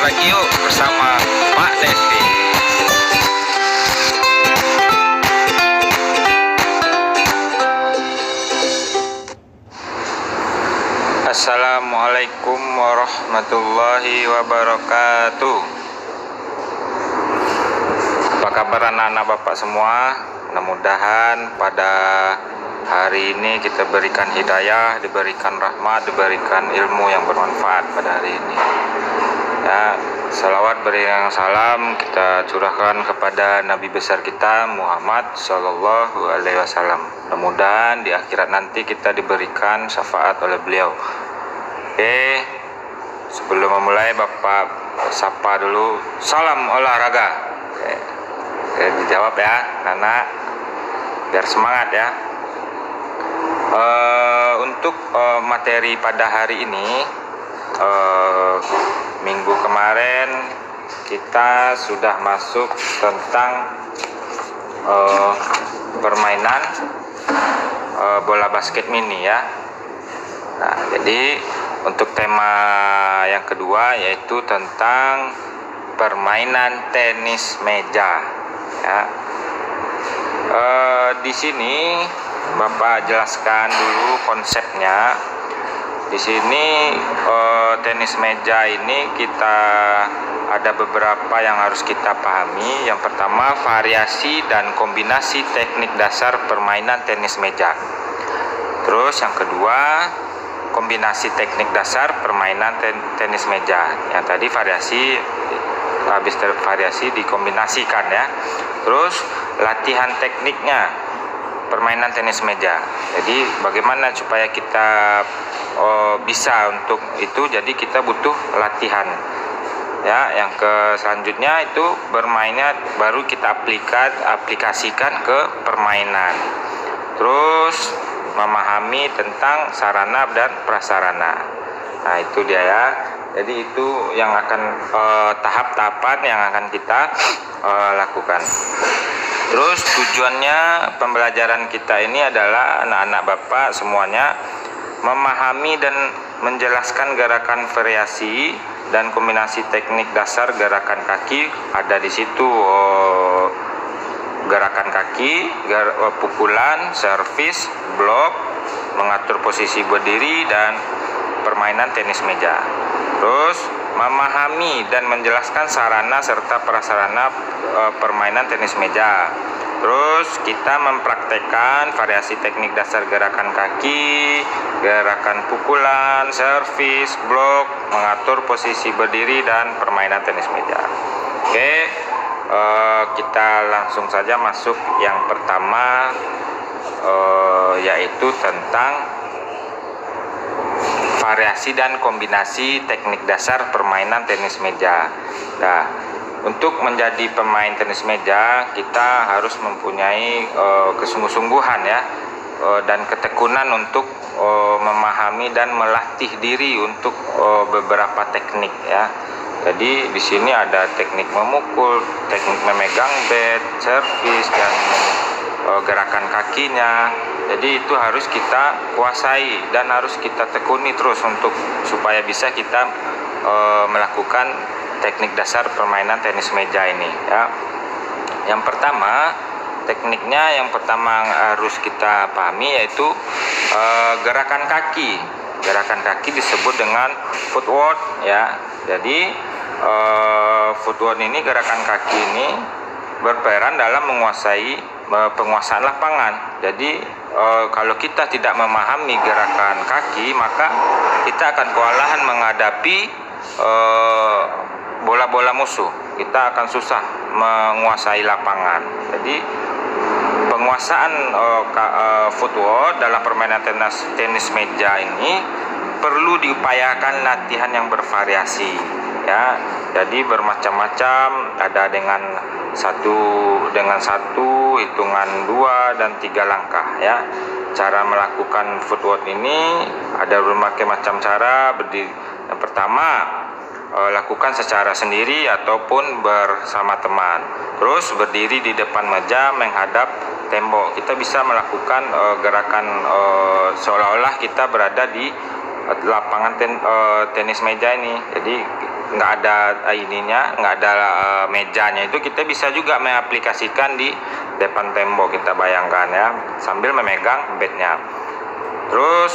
lagi yuk bersama Pak Devi. Assalamualaikum warahmatullahi wabarakatuh. Apa kabar anak-anak Bapak semua? Mudah-mudahan pada hari ini kita berikan hidayah, diberikan rahmat, diberikan ilmu yang bermanfaat pada hari ini. Ya, salawat berikan salam kita curahkan kepada Nabi besar kita Muhammad Sallallahu Alaihi Wasallam. Mudah-mudahan di akhirat nanti kita diberikan syafaat oleh beliau. Oke, sebelum memulai Bapak sapa dulu, salam olahraga. Dijawab ya, anak, biar semangat ya. Untuk materi pada hari ini, minggu kemarin kita sudah masuk tentang permainan bola basket mini ya. Nah, jadi untuk tema yang kedua yaitu tentang permainan tenis meja ya. Di sini Bapak jelaskan dulu konsepnya. Di sini tenis meja ini kita ada beberapa yang harus kita pahami. Yang pertama, variasi dan kombinasi teknik dasar permainan tenis meja. Terus yang kedua, kombinasi teknik dasar permainan tenis meja. Yang tadi variasi, habis variasi dikombinasikan ya. Terus latihan tekniknya permainan tenis meja. Jadi bagaimana supaya kita bisa untuk itu, jadi kita butuh latihan ya. Yang selanjutnya itu bermainnya baru kita aplikasikan ke permainan. Terus memahami tentang sarana dan prasarana. Nah itu dia ya. Jadi itu yang akan tahap-tahapan yang akan kita lakukan. Terus tujuannya pembelajaran kita ini adalah anak-anak Bapak semuanya memahami dan menjelaskan gerakan variasi dan kombinasi teknik dasar gerakan kaki. Ada di situ gerakan kaki, pukulan, servis, blok, mengatur posisi berdiri, dan permainan tenis meja. Terus memahami dan menjelaskan sarana serta prasarana permainan tenis meja. Terus kita mempraktekkan variasi teknik dasar gerakan kaki, gerakan pukulan, servis, blok, mengatur posisi berdiri, dan permainan tenis meja. Oke, kita langsung saja masuk yang pertama, yaitu tentang variasi dan kombinasi teknik dasar permainan tenis meja. Nah, untuk menjadi pemain tenis meja kita harus mempunyai kesungguh-sungguhan ya, dan ketekunan untuk memahami dan melatih diri untuk beberapa teknik ya. Jadi di sini ada teknik memukul, teknik memegang bat, servis, dan gerakan kakinya. Jadi itu harus kita kuasai dan harus kita tekuni terus untuk supaya bisa kita melakukan teknik dasar permainan tenis meja ini ya. Yang pertama, tekniknya yang pertama harus kita pahami yaitu gerakan kaki. Gerakan kaki disebut dengan footwork ya. Jadi footwork ini, gerakan kaki ini berperan dalam menguasai penguasaan lapangan. Jadi kalau kita tidak memahami gerakan kaki, maka kita akan kewalahan menghadapi bola-bola musuh. Kita akan susah menguasai lapangan. Jadi penguasaan footwork dalam permainan tenis meja ini perlu diupayakan latihan yang bervariasi ya. Jadi bermacam-macam, ada dengan satu, hitungan 2 dan 3 langkah ya. Cara melakukan footwork ini ada berbagai macam cara. Yang pertama, lakukan secara sendiri ataupun bersama teman. Terus berdiri di depan meja menghadap tembok. Kita bisa melakukan gerakan seolah-olah kita berada di lapangan tenis meja ini. Jadi nggak ada ininya, nggak ada mejanya, itu kita bisa juga mengaplikasikan di depan tembok. Kita bayangkan ya, sambil memegang bednya. Terus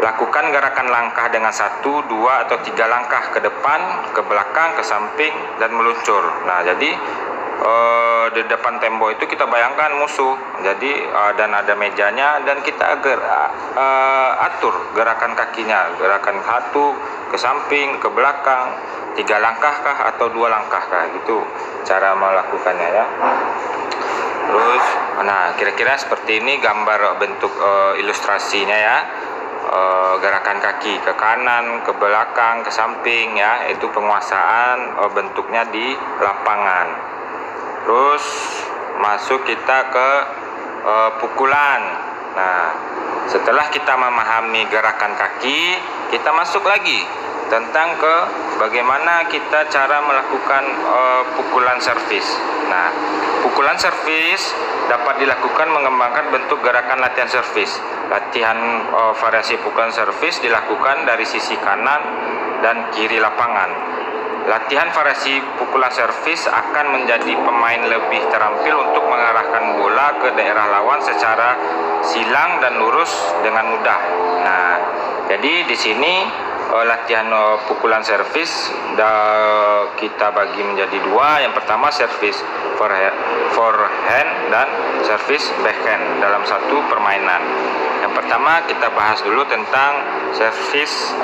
lakukan gerakan langkah dengan 1, 2, atau 3 langkah ke depan, ke belakang, ke samping, dan meluncur. Nah, jadi di depan tembok itu kita bayangkan musuh, jadi dan ada mejanya, dan kita atur gerakan kakinya, gerakan 1 ke samping, ke belakang, 3 langkah kah atau 2 langkah kah, gitu cara melakukannya ya. Terus, nah kira-kira seperti ini gambar bentuk ilustrasinya ya. Gerakan kaki ke kanan, ke belakang, ke samping ya, itu penguasaan bentuknya di lapangan. Terus masuk kita ke pukulan. Nah, setelah kita memahami gerakan kaki, kita masuk lagi tentang ke bagaimana kita cara melakukan pukulan servis. Nah, pukulan servis dapat dilakukan mengembangkan bentuk gerakan latihan servis. Latihan variasi pukulan servis dilakukan dari sisi kanan dan kiri lapangan. Latihan variasi pukulan servis akan menjadi pemain lebih terampil untuk mengarahkan bola ke daerah lawan secara silang dan lurus dengan mudah. Nah, jadi di sini latihan pukulan servis kita bagi menjadi 2. Yang pertama servis forehand dan servis backhand dalam satu permainan. Yang pertama kita bahas dulu tentang servis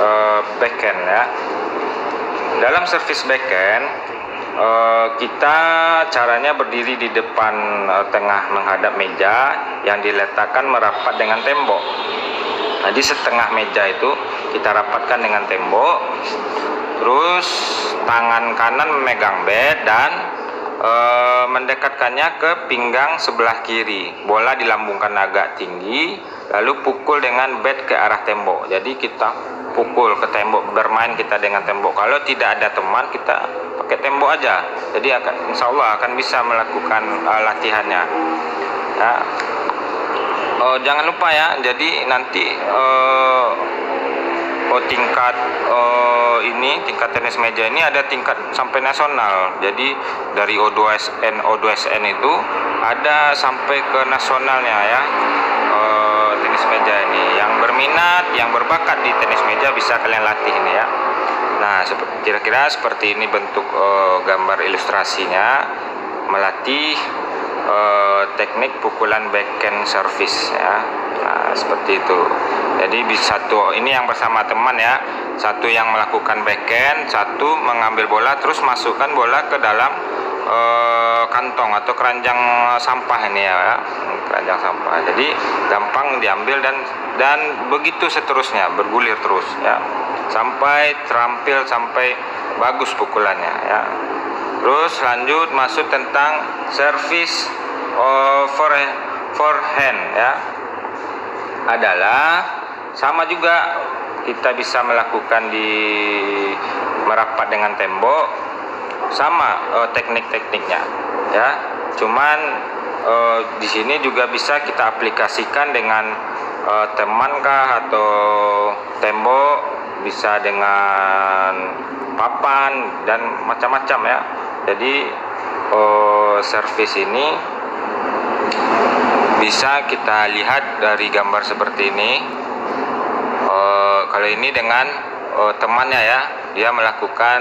backhand ya. Dalam servis backhand kita caranya berdiri di depan tengah menghadap meja yang diletakkan merapat dengan tembok. Nah, di setengah meja itu kita rapatkan dengan tembok. Terus tangan kanan memegang bat dan mendekatkannya ke pinggang sebelah kiri. Bola dilambungkan agak tinggi, lalu pukul dengan bat ke arah tembok. Jadi kita pukul ke tembok, bermain kita dengan tembok. Kalau tidak ada teman, kita pakai tembok aja. Jadi insya Allah akan bisa melakukan latihannya ya. Jangan lupa ya, jadi nanti tingkat tingkat tenis meja ini ada tingkat sampai nasional. Jadi dari O2SN itu ada sampai ke nasionalnya ya. Tenis meja ini yang berminat, yang berbakat di tenis meja bisa kalian latih ini ya. Nah, kira-kira seperti ini bentuk gambar ilustrasinya melatih teknik pukulan backhand service ya. Nah, seperti itu. Jadi satu ini yang bersama teman ya, satu yang melakukan backhand, satu mengambil bola terus masukkan bola ke dalam kantong atau keranjang sampah ini ya, keranjang sampah. Jadi gampang diambil dan begitu seterusnya, bergulir terus ya sampai terampil, sampai bagus pukulannya ya. Terus lanjut masuk tentang servis forehand ya, adalah sama juga kita bisa melakukan di merapat dengan tembok, sama teknik-tekniknya ya. Cuman di sini juga bisa kita aplikasikan dengan teman kah atau tembok, bisa dengan papan dan macam-macam ya. Jadi servis ini bisa kita lihat dari gambar seperti ini. Kalau ini dengan temannya ya, dia melakukan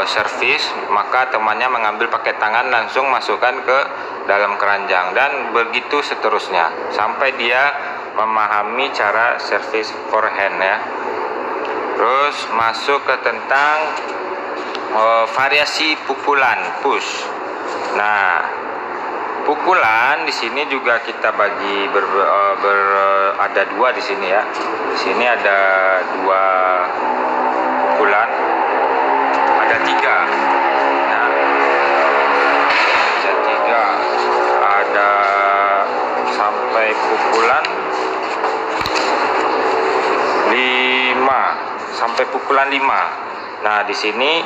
servis, maka temannya mengambil pakai tangan langsung masukkan ke dalam keranjang, dan begitu seterusnya sampai dia memahami cara servis forehand ya. Terus masuk ke tentang variasi pukulan push. Nah, pukulan di sini juga kita bagi ada 2 di sini ya. Di sini ada 2 pukulan. Ada 3 ya. Ada 3, ada sampai pukulan 5, sampai pukulan 5. Nah, di sini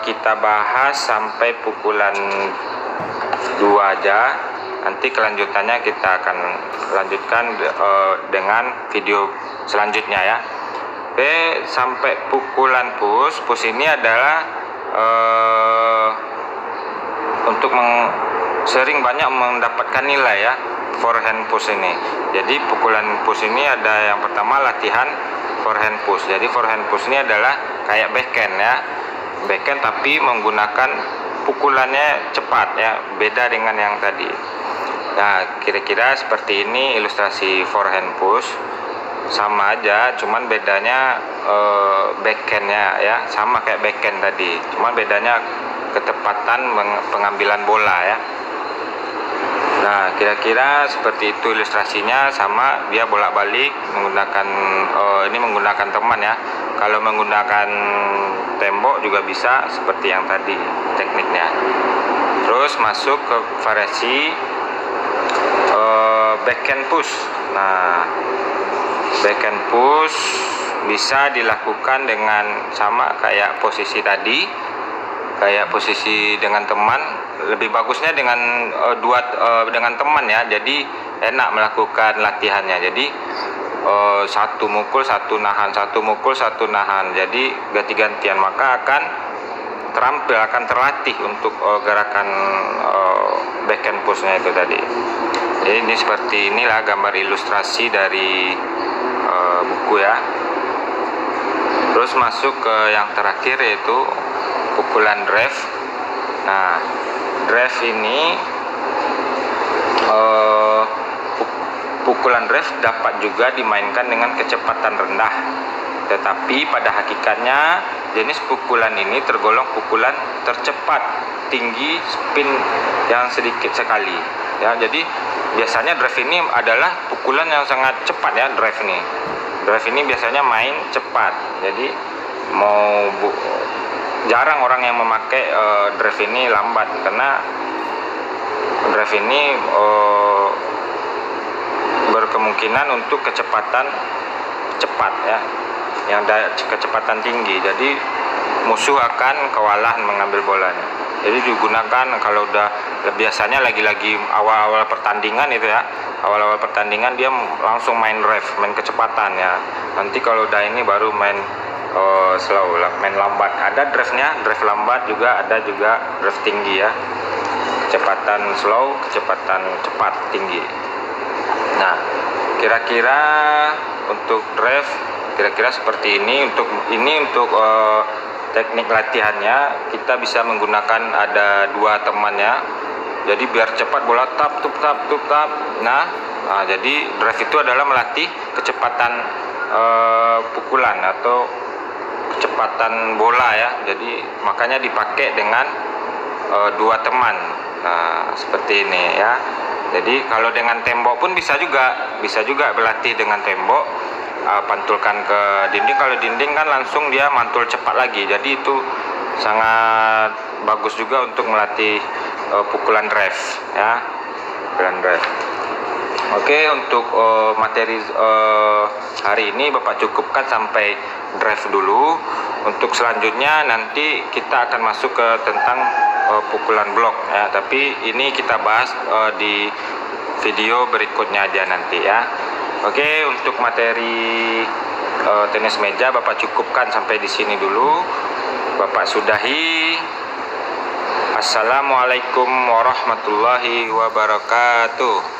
kita bahas sampai pukulan 2 aja. Nanti kelanjutannya kita akan lanjutkan dengan video selanjutnya ya. Oke, sampai pukulan push ini adalah untuk sering banyak mendapatkan nilai ya, forehand push ini. Jadi pukulan push ini ada yang pertama latihan forehand push. Jadi forehand push ini adalah kayak backhand ya, backhand tapi menggunakan pukulannya cepat ya, beda dengan yang tadi. Nah, kira-kira seperti ini ilustrasi forehand push. Sama aja, cuman bedanya backhandnya ya, sama kayak backhand tadi, cuman bedanya ketepatan pengambilan bola ya. Nah, kira-kira seperti itu ilustrasinya. Sama, dia bolak-balik menggunakan ini menggunakan teman ya. Kalau menggunakan tembok juga bisa seperti yang tadi tekniknya. Terus masuk ke variasi backhand push. Nah, backhand push bisa dilakukan dengan sama kayak posisi tadi, kayak posisi dengan teman. Lebih bagusnya dengan dengan teman ya, jadi enak melakukan latihannya. Jadi satu mukul satu nahan, satu mukul satu nahan, jadi ganti-gantian, maka akan terampil, akan terlatih untuk gerakan backhand pushnya itu tadi. Jadi ini seperti inilah gambar ilustrasi dari buku ya. Terus masuk ke yang terakhir, yaitu pukulan drive. Nah, drive ini pukulan drive dapat juga dimainkan dengan kecepatan rendah, tetapi pada hakikatnya jenis pukulan ini tergolong pukulan tercepat, tinggi spin yang sedikit sekali ya. Jadi biasanya drive ini adalah pukulan yang sangat cepat ya. Drive ini biasanya main cepat, jadi jarang orang yang memakai drive ini lambat, karena drive ini berkemungkinan untuk kecepatan cepat ya, yang ada kecepatan tinggi, jadi musuh akan kewalahan mengambil bolanya. Jadi digunakan kalau udah biasanya lagi-lagi awal-awal pertandingan itu ya, awal-awal pertandingan dia langsung main drive, main kecepatan ya. Nanti kalau udah ini baru main slow, main lambat. Ada drive-nya, drive lambat juga, ada juga drive tinggi ya, kecepatan slow, kecepatan cepat, tinggi. Nah, kira-kira untuk drive kira-kira seperti ini. Untuk teknik latihannya kita bisa menggunakan ada dua temannya. Jadi biar cepat bola tap tup tap tup tap. Nah, jadi drive itu adalah melatih kecepatan pukulan atau kecepatan bola ya. Jadi makanya dipakai dengan dua teman. Nah, seperti ini ya. Jadi kalau dengan tembok pun bisa juga berlatih dengan tembok. Pantulkan ke dinding. Kalau dinding kan langsung dia mantul cepat lagi, jadi itu sangat bagus juga untuk melatih pukulan drive ya, pukulan drive. Oke, untuk materi hari ini Bapak cukupkan sampai drive dulu. Untuk selanjutnya nanti kita akan masuk ke tentang pukulan blok ya, tapi ini kita bahas di video berikutnya aja nanti ya. Oke, untuk materi tenis meja Bapak cukupkan sampai di sini dulu. Bapak sudahi. Assalamualaikum warahmatullahi wabarakatuh.